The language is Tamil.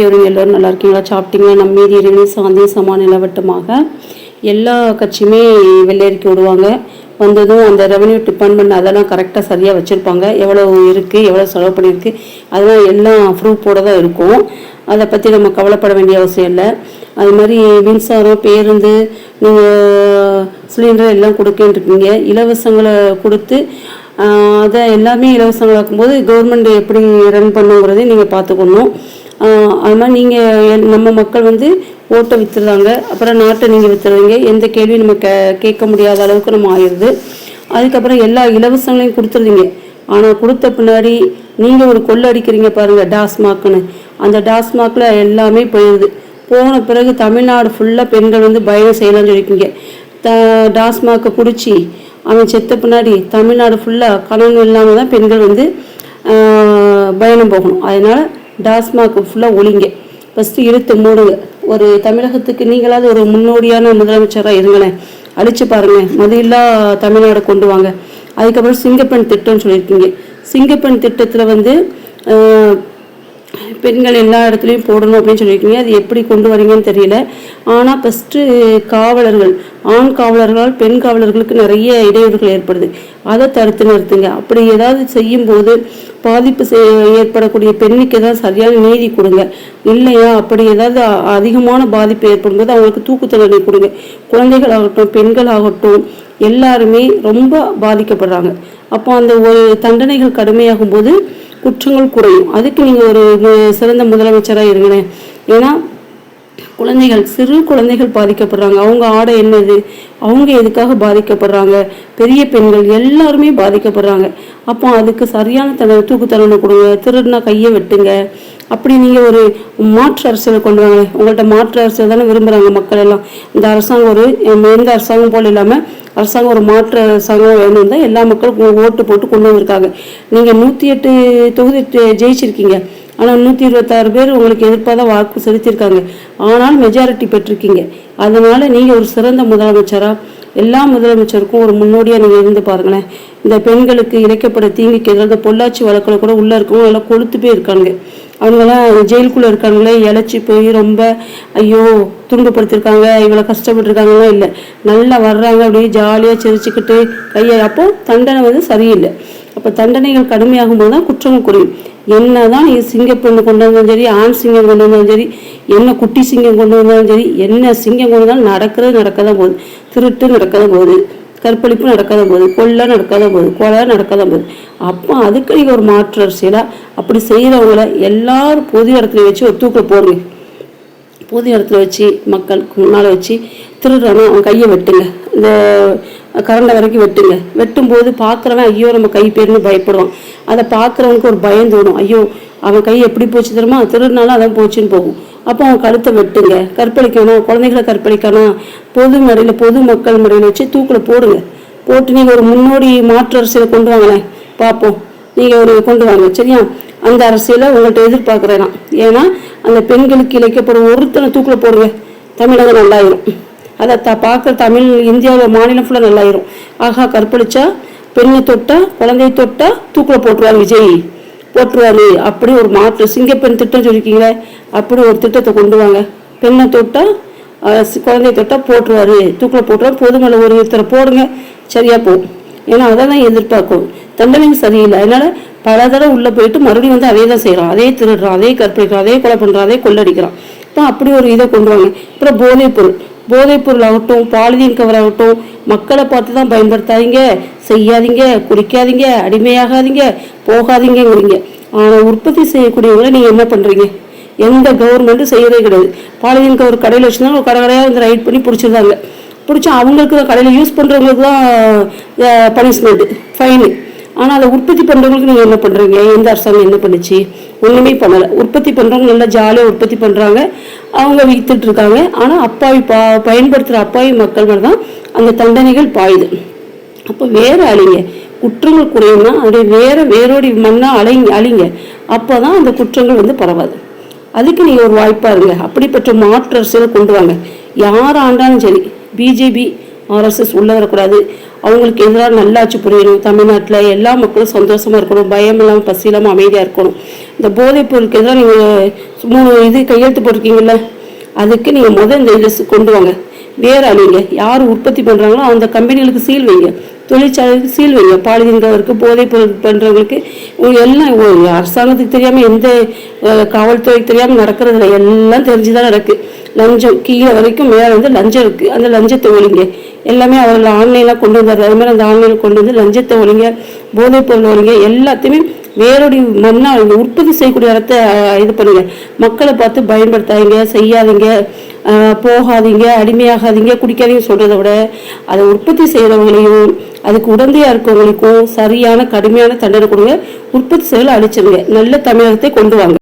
எல்லோரும் நல்லா இருக்கீங்களா? சாப்பிட்டீங்களா? நம்ம மீதி இறைவனை சாந்தி சமான நிலவட்டமாக எல்லா கட்சியுமே வெள்ளையறிக்கை விடுவாங்க. வந்ததும் அந்த ரெவன்யூ டிபார்ட்மெண்ட் அதெல்லாம் கரெக்டாக சரியாக வச்சுருப்பாங்க. எவ்வளோ இருக்குது, எவ்வளோ செலவு பண்ணியிருக்கு, அதெல்லாம் எல்லாம் ப்ரூஃபோடு தான் இருக்கும். அதை பற்றி நம்ம கவலைப்பட வேண்டிய அவசியம் இல்லை. அது மாதிரி மின்சாரம், பேருந்து, நீங்கள் சிலிண்டர் எல்லாம் கொடுக்கின்றிருக்கீங்க. இலவசங்களை கொடுத்து அதை எல்லாமே இலவசங்களாக்கும்போது கவர்மெண்ட் எப்படி ரன் பண்ணுங்கிறதையும் நீங்கள் பார்த்துக்கணும். அது மாதிரி நீங்கள் நம்ம மக்கள் ஓட்டை விற்றுறாங்க, அப்புறம் நாட்டை நீங்கள் விற்றுறீங்க. எந்த கேள்வியும் நம்ம கேட்க முடியாத அளவுக்கு நம்ம ஆயிடுது. அதுக்கப்புறம் எல்லா இலவசங்களையும் கொடுத்துருந்தீங்க. ஆனால் கொடுத்த பின்னாடி நீங்கள் ஒரு கொள்ளை அடிக்கிறீங்க பாருங்கள், டாஸ்மாக்னு. அந்த டாஸ்மாகில் எல்லாமே போயிடுது. போன பிறகு தமிழ்நாடு ஃபுல்லாக பெண்கள் பயணம் செய்யலாம்னு சொல்லியிருக்கீங்க. டாஸ்மாக்கை குடிச்சு அவன் செத்த பின்னாடி தமிழ்நாடு ஃபுல்லாக கணவன் இல்லாமல் தான் பெண்கள் பயணம் போகணும். அதனால் டாஸ்மாக் ஃபுல்லாக ஒழிங்க. ஃபஸ்ட்டு இழுத்து மூடுங்க. ஒரு தமிழகத்துக்கு நீங்களாவது ஒரு முன்னோடியான முதலமைச்சராக இருங்களேன். அழிச்சு பாருங்கள். மதியில்லா தமிழ்நாடு கொண்டு வாங்க. அதுக்கப்புறம் சிங்கப்பெண் திட்டம்னு சொல்லியிருக்கீங்க. சிங்கப்பெண் திட்டத்தில் பெண்கள் எல்லா இடத்துலையும் போடணும் அப்படின்னு சொல்லியிருக்கீங்க. அது எப்படி கொண்டு வரீங்கன்னு தெரியல. ஆனால் ஃபஸ்ட்டு காவலர்கள், ஆண் காவலர்களால் பெண் காவலர்களுக்கு நிறைய இடையூறுகள் ஏற்படுது. அதை தடுத்து நிறுத்துங்க. அப்படி ஏதாவது செய்யும்போது பாதிப்பு ஏற்படக்கூடிய பெண்ணுக்கு ஏதாவது சரியான நீதி கொடுங்க. இல்லையா அப்படி ஏதாவது அதிகமான பாதிப்பு ஏற்படும் போது அவங்களுக்கு தூக்கு தண்டனை கொடுங்க. குழந்தைகள் ஆகட்டும், பெண்கள் ஆகட்டும், எல்லாருமே ரொம்ப பாதிக்கப்படுறாங்க. அப்போ அந்த ஒரு தண்டனைகள் கடுமையாகும் போது குற்றங்கள் குறையும். அதுக்கு நீங்கள் ஒரு சிறந்த முதலமைச்சராக இருங்களேன். ஏன்னா குழந்தைகள், சிறு குழந்தைகள் பாதிக்கப்படுறாங்க. அவங்க ஆடை என்னது, அவங்க எதுக்காக பாதிக்கப்படுறாங்க, பெரிய பெண்கள் எல்லாருமே பாதிக்கப்படுறாங்க. அப்போ அதுக்கு சரியான தூக்கு தண்டனை கொடுங்க. திருடுனா கையை வெட்டுங்க. அப்படி நீங்கள் ஒரு மாற்று அரசியலை கொண்டு வாங்க. உங்கள்கிட்ட மாற்று அரசியல் தானே விரும்புகிறாங்க மக்கள் எல்லாம். இந்த அரசாங்கம் எந்த அரசாங்கம் போல இல்லாமல் அரசாங்கம் ஒரு மாற்று அரசாங்கம் வேணும் தான் எல்லா மக்களும் ஓட்டு போட்டு கொண்டு வந்திருக்காங்க. நீங்கள் 108 தொகுதி ஜெயிச்சிருக்கீங்க. ஆனால் 126 பேர் உங்களுக்கு எதிர்ப்பாக தான் வாக்கு செலுத்தியிருக்காங்க. ஆனால் மெஜாரிட்டி பெற்றிருக்கீங்க. அதனால் நீங்கள் ஒரு சிறந்த முதலமைச்சராக, எல்லா முதலமைச்சருக்கும் ஒரு முன்னோடியாக நீங்கள் இருந்து பாருங்களேன். இந்த பெண்களுக்கு இழைக்கப்பட தீங்குக்கு எதிராக பொள்ளாச்சி வழக்கில் கூட உள்ளே இருக்கவங்க எல்லாம் கொளுத்து போய் இருக்காங்க. அவங்களாம் ஜெயிலுக்குள்ளே இருக்காங்களே, இழைச்சி போய் ரொம்ப ஐயோ துன்பப்படுத்திருக்காங்க, இவ்வளோ கஷ்டப்பட்டுருக்காங்கலாம் இல்லை. நல்லா வர்றாங்க, அப்படியே ஜாலியாக சிரிச்சுக்கிட்டு கையை. அப்போ தண்டனை சரியில்லை. அப்போ தண்டனைகள் கடுமையாகும் போது தான் குற்றங்கள் குறையும். என்னதான் நீ சிங்கப்பெண்ணு கொண்டு வந்தாலும் சரி, ஆண் சிங்கம் கொண்டு வந்தாலும் சரி, என்ன குட்டி சிங்கம் கொண்டு வந்தாலும் சரி, என்ன சிங்கம் கொண்டு வந்தாலும் நடக்க தான் போகுது. திருட்டு நடக்க தான் போகுது, கற்பழிப்பு நடக்காத போகுது, கொள்ளை நடக்காத போகுது, கொலை நடக்காத போகுது. அப்போ அதுக்கு நீங்கள் ஒரு மாற்று அரசியலாக அப்படி செய்கிறவங்கள எல்லாரும் பொது இடத்துல வச்சு ஒரு தூக்கில் போடுங்க. பொது இடத்துல வச்சு மக்களுக்கு முன்னால் வச்சு திருடுறானா அவன் கையை வெட்டுங்க. இந்த கரண்டை வரைக்கும் வெட்டுங்க. வெட்டும்போது பார்க்குறவன் ஐயோ நம்ம கை பேருன்னு பயப்படுவான். அதை பார்க்குறவனுக்கு ஒரு பயம் தோணும். ஐயோ அவன் கை எப்படி போச்சு தெரியுமா, திருடுனாலும் அதான் போச்சுன்னு போகும். அப்போ அவன் கழுத்தை வெட்டுங்க. கற்பழிக்கணும், குழந்தைகளை கற்பழிக்கணும், பொது முறையில் பொது மக்கள் முறையில் வச்சு தூக்கில் போடுங்க. போட்டு நீங்கள் ஒரு முன்னோடி மாற்று அரசியலை கொண்டு வாங்களேன் பார்ப்போம். நீங்கள் ஒரு கொண்டு வாங்க, சரியா? அந்த அரசியலை உங்கள்கிட்ட எதிர்பார்க்குறேன். ஏன்னா அந்த பெண்களுக்கு இழைக்கப்படும் ஒருத்தனை தூக்கில் போடுங்க. தமிழகம் நல்லாயிரும். அதை பார்க்குற தமிழ் இந்தியாவில் மாநிலம் ஃபுல்லாக நல்லாயிரும். ஆகா, கற்பழிச்சா, பெண்ணை தொட்டா, குழந்தையை தொட்டா தூக்கில் போட்டுருவார் விஜய், போட்டுருவாரு. அப்படி ஒரு மாற்று சிங்கப்பெண் திட்டம் சொல்லியிருக்கீங்களே, அப்படி ஒரு திட்டத்தை கொண்டு வாங்க. பெண்ணை தொட்டா, குழந்தைய தொட்டா போட்டுருவாரு, தூக்கில் போட்டுருவாரு. பொதுமலை ஒரு ஒருத்தரை போடுங்க, சரியா போகும். ஏன்னா அதை தான் எதிர்பார்க்கும். தண்டனையும் சரியில்லை. அதனால பல தடவை உள்ளே போயிட்டு மறுபடியும் அதே தான் செய்கிறான். அதே திருடுறான், அதே கற்பழிக்கிறான், அதே கொலை பண்ணுறான், அதே கொள்ளடிக்கிறான். இப்போ அப்படி ஒரு இதை கொண்டு வாங்க. அப்புறம் போதைப்பொருள் ஆகட்டும், பாலிதீன் கவர் ஆகட்டும், மக்களை பார்த்து தான் பயன்படுத்தாதீங்க, செய்யாதீங்க, குடிக்காதீங்க, அடிமையாகாதீங்க, போகாதீங்கிறீங்க. ஆனால் உற்பத்தி செய்யக்கூடியவங்களை நீங்கள் என்ன பண்ணுறீங்க? எந்த கவர்மெண்ட்டும் செய்யறதே கிடையாது. பாலிதீன் கவர் கடையில் வச்சுருந்தாலும் ஒரு கடையாக ரைட் பண்ணி பிடிச்சிருந்தாங்க. பிடிச்சா அவங்களுக்கு தான், கடையில் யூஸ் பண்ணுறவங்களுக்கு தான் பனிஷ்மெண்ட்டு, ஃபைனு. ஆனால் அதை உற்பத்தி பண்ணுறவங்களுக்கு நீங்கள் என்ன பண்ணுறீங்க? எந்த அரசாங்கம் என்ன பண்ணுச்சு? ஒன்றுமே பண்ணலை. உற்பத்தி பண்ணுறவங்க நல்லா ஜாலியாக உற்பத்தி பண்ணுறாங்க, அவங்க விற்றுட்டு இருக்காங்க. ஆனால் அப்பாவி பயன்படுத்துகிற அப்பாவி மக்கள் மேலே தான் அந்த தண்டனைகள் பாயுது. அப்போ வேறு அழிங்க. குற்றங்கள் குறையும்னா அப்படியே வேரோடி மண்ணாக அழிங்க. அப்போ தான் அந்த குற்றங்கள் பரவாது. அதுக்கு நீங்கள் ஒரு வாய்ப்பாக இருங்க. அப்படிப்பட்ட மாற்று அரசியலை கொண்டு வாங்க. யார் ஆண்டாலும் சரி, பிஜேபி RSS உள்ள வரக்கூடாது. அவங்களுக்கு எதிராக நல்லாட்சி புரியணும். தமிழ்நாட்டில் எல்லா மக்களும் சந்தோஷமா இருக்கணும், பயம் இல்லாமல் பசி இல்லாமல் அமைதியாக இருக்கணும். இந்த போதைப் பொருளுக்கு எதிராக நீங்கள் 3 கையெழுத்து போட்டிருக்கீங்கல்ல, அதுக்கு நீங்கள் இந்த இதில் கொண்டு வாங்க. வேற அழிங்க. யார் உற்பத்தி பண்ணுறாங்களோ அந்த கம்பெனிகளுக்கு சீல் வைங்க, தொழிற்சாலைக்கு சீல் வைங்க. பாலிதீன் கவருக்கு, போதைப் பொருள் பண்ணுறவங்களுக்கு எல்லாம் அரசாங்கத்துக்கு தெரியாமல், எந்த காவல்துறைக்கு தெரியாமல் நடக்கிறதுல எல்லாம் தெரிஞ்சுதான் நடக்கு. லஞ்சம் கீழே வரைக்கும் மேலே லஞ்சம் இருக்குது. அந்த லஞ்சத்தை ஒழிங்க. எல்லாமே அவர்கள் ஆன்லைனாக கொண்டு வந்தார். அது மாதிரி அந்த ஆன்லைனில் கொண்டு வந்து லஞ்சத்தை ஒழிங்க, போதைப் பொருள் ஒழிங்க. எல்லாத்தையுமே வேரோடி மண்ணா உற்பத்தி செய்யக்கூடிய இடத்த இது பண்ணுங்க. மக்களை பார்த்து பயன்படுத்தாதீங்க, செய்யாதீங்க, போகாதீங்க, அடிமையாகாதீங்க, குடிக்காதீங்க சொல்றதை விட அதை உற்பத்தி செய்யறவங்களையும் அதுக்கு உடந்தையா இருக்கவங்களுக்கும் சரியான கடுமையான தண்டனை கொடுங்க. உற்பத்தி செயலை அழிச்சிருங்க. நல்ல தமிழகத்தை கொண்டு வாங்க.